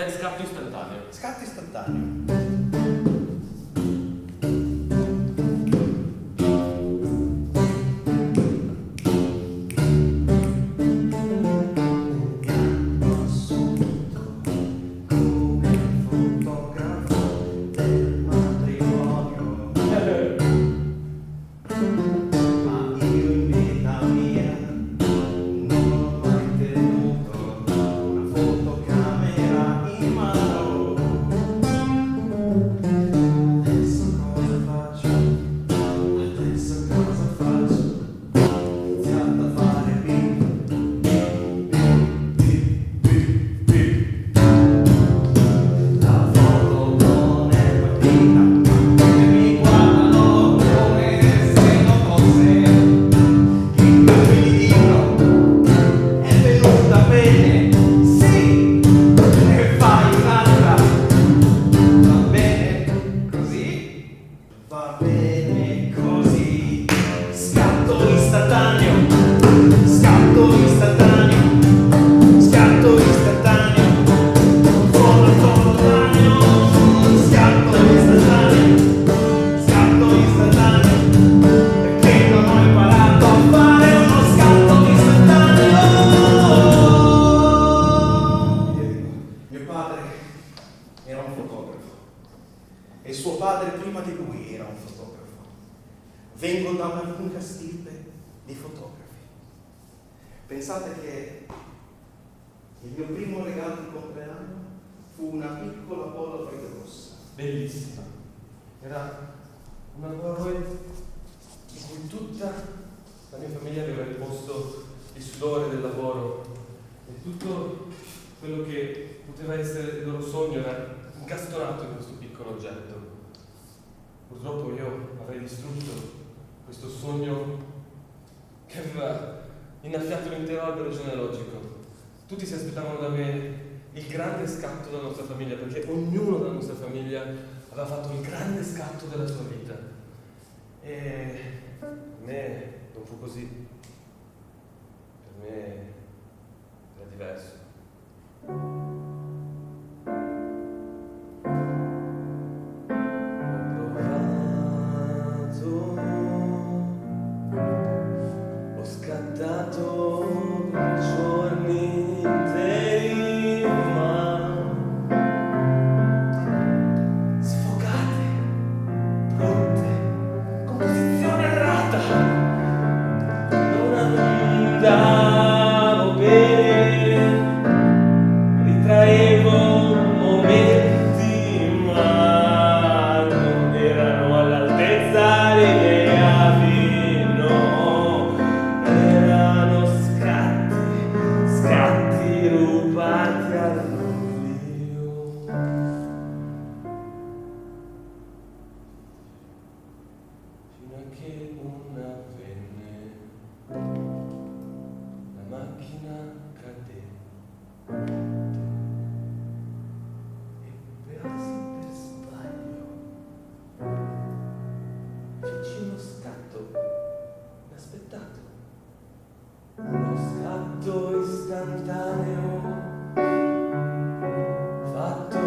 Scatto istantaneo. Scatto istantaneo. E suo padre prima di lui era un fotografo. Vengo da una lunga stirpe di fotografi. Pensate che il mio primo regalo di compleanno fu una piccola Polaroid rossa. Bellissima. Era una Polaroid in cui tutta la mia famiglia aveva riposto il sudore del lavoro e tutto quello che poteva essere il loro sogno era incastonato in questo piccolo oggetto. Purtroppo io avrei distrutto questo sogno che aveva innaffiato l'intero albero genealogico. Tutti si aspettavano da me il grande scatto della nostra famiglia, perché ognuno della nostra famiglia aveva fatto il grande scatto della sua vita. E per me non fu così. Per me era diverso. Ho scattato per giorni interi, ma sfocate, pronte, composizione errata. Non andavo bene, ritraevo momenti, ma non erano all'altezza dei miei avi, no, erano scatti rubati all'oblio. Fino a che non avvenne, la macchina cadde. E per sbaglio feci uno scatto inaspettato, uno scatto istantaneo fatto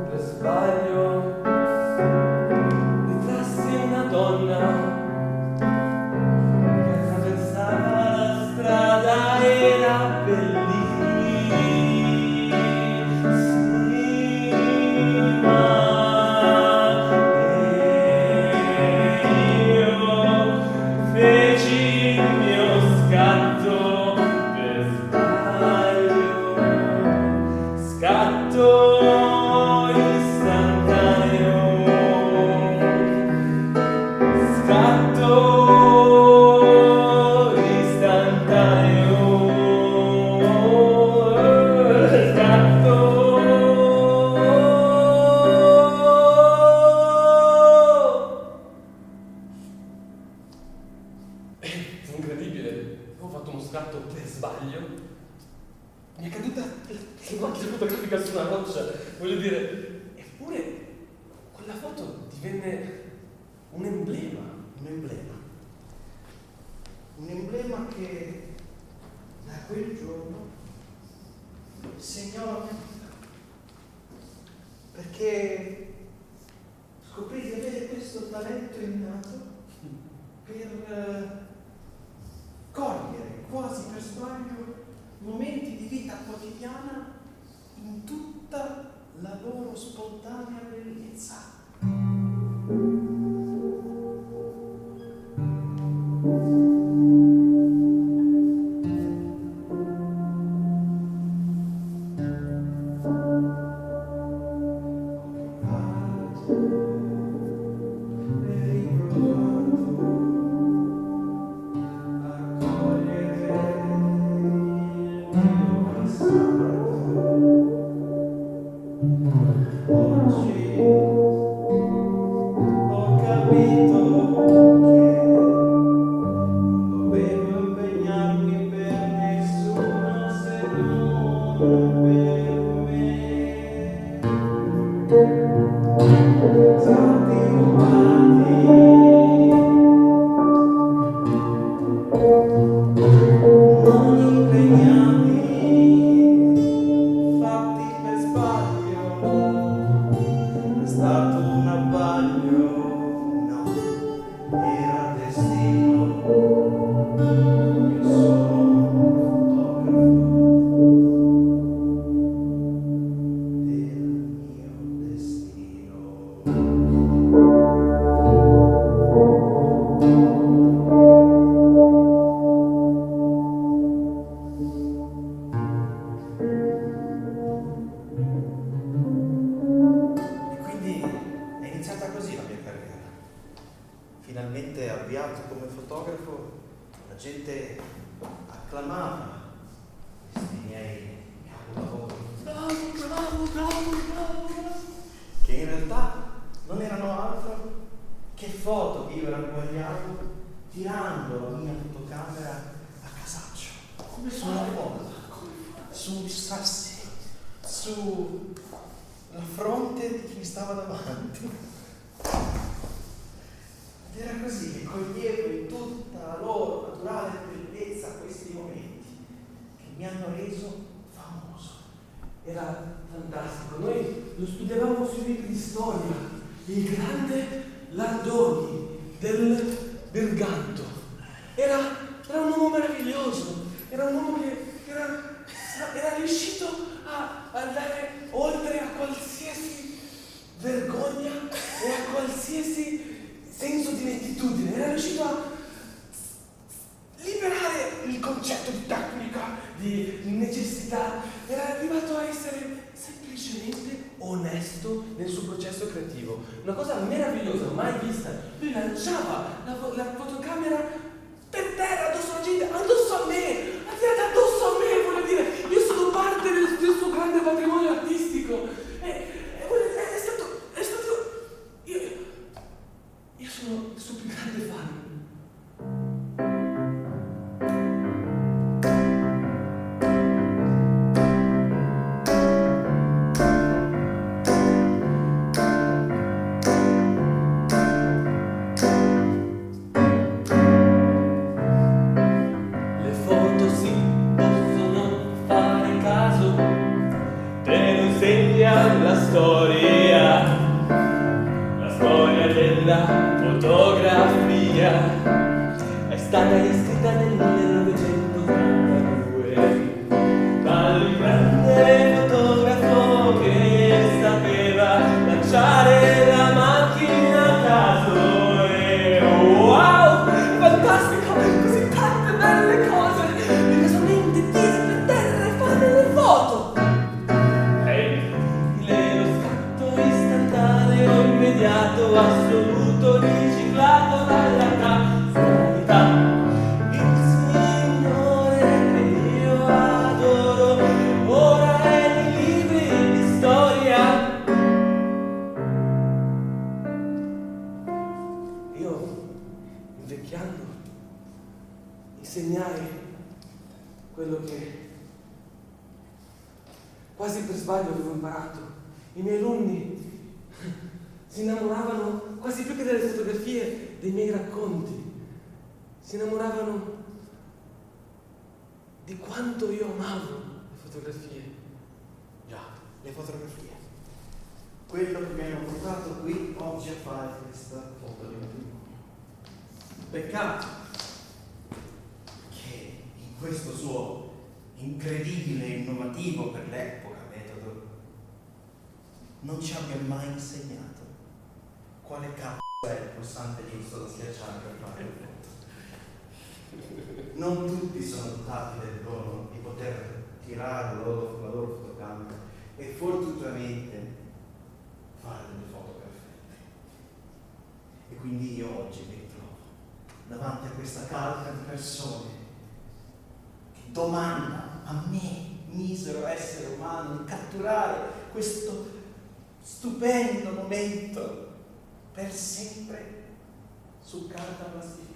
per sbaglio. Ritrassi una donna che attraversava la strada, era bellissima, e io feci il mio scatto per sbaglio, scatto istantaneo, scatto istantaneo, scatto. Fu incredibile. Ho fatto uno scatto per sbaglio. Mi è caduta la macchina fotografica su una roccia. Voglio dire, eppure quella foto divenne un emblema. Un emblema. Un emblema che da quel giorno segnò la mia vita. perché scoprì di avere questo talento innato per cogliere quasi per sbaglio momenti di vita quotidiana in tutta la loro spontanea bellezza. Finalmente avviato come fotografo, la gente acclamava questi miei capolavori. Bravo, che in realtà non erano altro che foto che io ragguagliavo tirando la mia fotocamera a casaccio. Come su una bolla, sugli sassi, sulla fronte di chi mi stava davanti. Ed era così che coglievo in tutta la loro naturale bellezza questi momenti che mi hanno reso famoso. Era fantastico. Noi lo studiavamo sui libri di storia, il grande Lardoni del Berganto. Era un uomo meraviglioso, era un uomo che era riuscito a andare oltre a qualsiasi vergogna e a qualsiasi senso di nettitudine, era riuscito a liberare il concetto di tecnica, di necessità, era arrivato a essere semplicemente onesto nel suo processo creativo. Una cosa meravigliosa, mai vista. Lui lanciava la fotocamera per terra, addosso alla gente, addosso a me, ha tirato addosso a me, voglio dire, io sono parte del suo grande patrimonio artistico. Io sono il suo più grande fan. Le foto si possono fare caso, te lo insegna la storia della fotografia. È stata iscritta nel 1982 dal grande fotografo che sapeva lanciare la macchina a caso. E wow, fantastico, così tante belle cose, curiosamente tiri per terra e fare le foto. Lo scatto istantaneo, immediato, assoluto, riciclato dalla casualità. Il Signore che io adoro ora è nei libri di storia. Io, invecchiando, insegnai quello che quasi per sbaglio avevo imparato. I miei alunni si innamoravano quasi più che delle fotografie dei miei racconti. Si innamoravano di quanto io amavo le fotografie. Già, le fotografie. quello che mi hanno portato qui oggi a fare questa foto di matrimonio. Peccato che in questo suo incredibile e innovativo per l'epoca metodo non ci abbia mai insegnato quale cazzo è il pulsante giusto da schiacciare per fare le foto. Non tutti sono dotati del dono di poter tirare la loro fotocamera e fortunatamente fare delle foto perfette. E quindi io oggi mi ritrovo davanti a questa calca di persone che domanda a me, misero essere umano, di catturare questo stupendo momento per sempre su carta plastificata.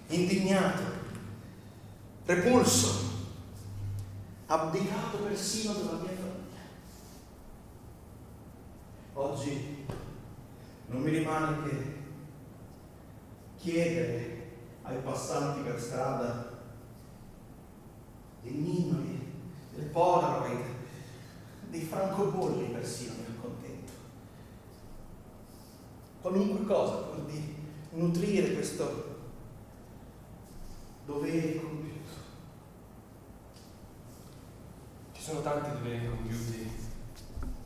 Indignato, repulso, abdicato persino dalla mia famiglia. Oggi non mi rimane che chiedere ai passanti per strada dei mignoli, delle Polaroid, dei francobolli persino mi accontento. Qualunque cosa pur di nutrire questo doveri compiuto. Ci sono tanti doveri compiuti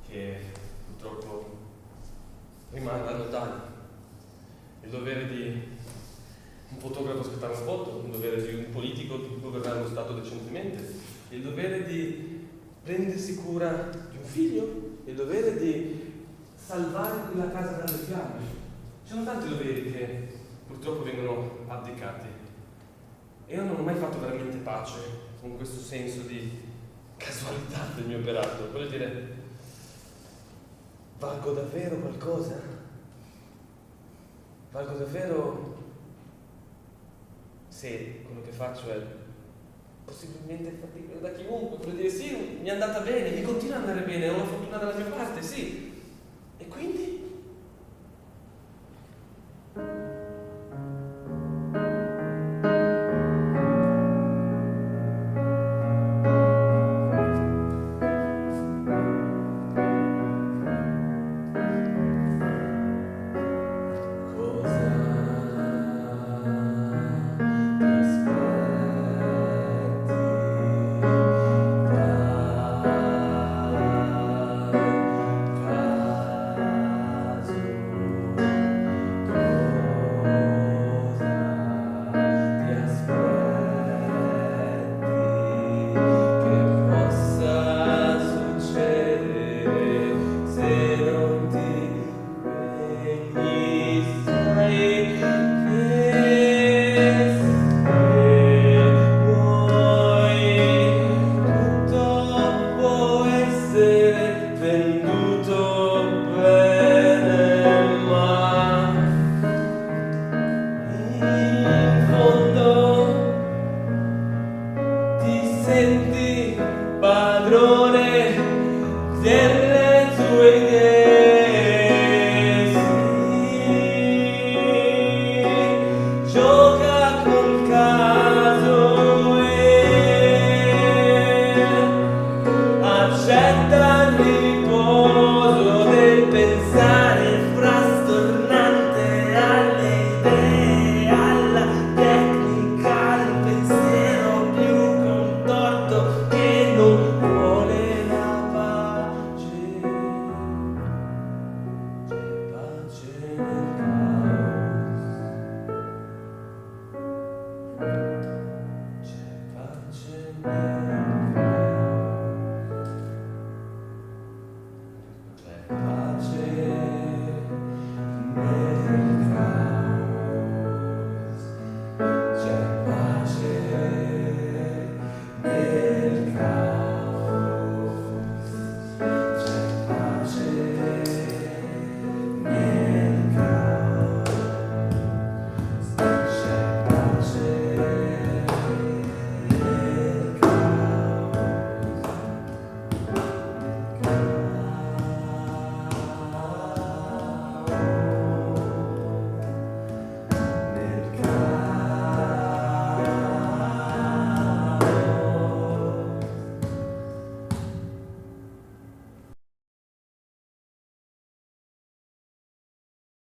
che purtroppo rimangono tali. Il dovere di un fotografo scattare una foto, il dovere di un politico di governare lo Stato decentemente, il dovere di prendersi cura di un figlio, il dovere di salvare quella casa dalle fiamme. Ci sono tanti doveri che purtroppo vengono abdicati. E io non ho mai fatto veramente pace con questo senso di casualità del mio operato. Voglio dire, valgo davvero qualcosa? Valgo davvero se quello che faccio è possibilmente faticabile da chiunque? Voglio dire, sì, mi è andata bene, mi continua ad andare bene, ho la fortuna dalla mia parte, sì. E quindi?